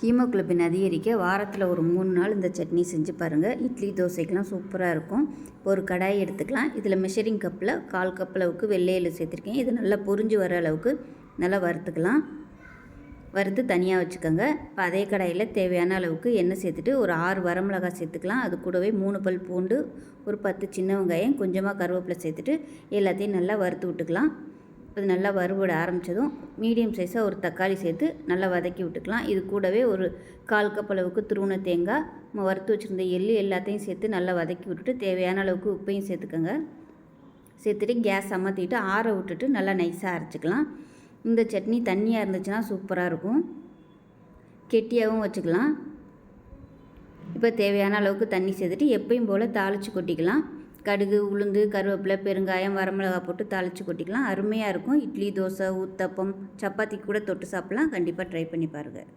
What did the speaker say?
Haemoglobin அதிகரிக்க வாரத்தில் ஒரு 3 நாள் இந்த சட்னி செஞ்சு பாருங்கள். இட்லி தோசைக்கெலாம் சூப்பராக இருக்கும். ஒரு கடாய் எடுத்துக்கலாம். இதில் மெஷரிங் கப்பில் 1/4 கப் அளவுக்கு வெள்ளை எள்ளு சேர்த்துருக்கேன். இது நல்லா பொரிஞ்சு வர அளவுக்கு நல்லா வறுத்துக்கலாம். வறுத்து தனியாக வச்சுக்கோங்க. இப்போ அதே கடாயில் தேவையான அளவுக்கு எண்ணெய் சேர்த்துட்டு ஒரு 6 வரமிளகாய் சேர்த்துக்கலாம். அது கூடவே 3 பல் பூண்டு, ஒரு 10 சின்ன வெங்காயம், கொஞ்சமாக கருவேப்பிலை சேர்த்துட்டு எல்லாத்தையும் நல்லா வறுத்து விட்டுக்கலாம். அது நல்லா வறுபட ஆரம்பித்ததும் மீடியம் சைஸாக ஒரு தக்காளி சேர்த்து நல்லா வதக்கி விட்டுக்கலாம். இது கூடவே ஒரு 1/4 கப் அளவுக்கு துருவின தேங்காய், நம்ம வறுத்து வச்சுருந்த எள்ளு எல்லாத்தையும் சேர்த்து நல்லா வதக்கி விட்டுட்டு தேவையான அளவுக்கு உப்பையும் சேர்த்துக்கோங்க. சேர்த்துட்டு கேஸ் அமர்த்திட்டு ஆற விட்டுட்டு நல்லா நைஸாக அரைச்சிக்கலாம். இந்த சட்னி தண்ணியாக இருந்துச்சுன்னா சூப்பராக இருக்கும். கெட்டியாகவும் வச்சுக்கலாம். இப்போ தேவையான அளவுக்கு தண்ணி சேர்த்துட்டு எப்பயும் போல் தாளித்து கொட்டிக்கலாம். கடுகு, உளுந்து, கருவேப்பிலை, பெருங்காயம், வரமிளகாய் போட்டு தாளித்து கொட்டிக்கலாம். அருமையாக இருக்கும். இட்லி, தோசை, ஊத்தப்பம், சப்பாத்தி கூட தொட்டு சாப்பிட்லாம். கண்டிப்பாக ட்ரை பண்ணி பாருங்கள்.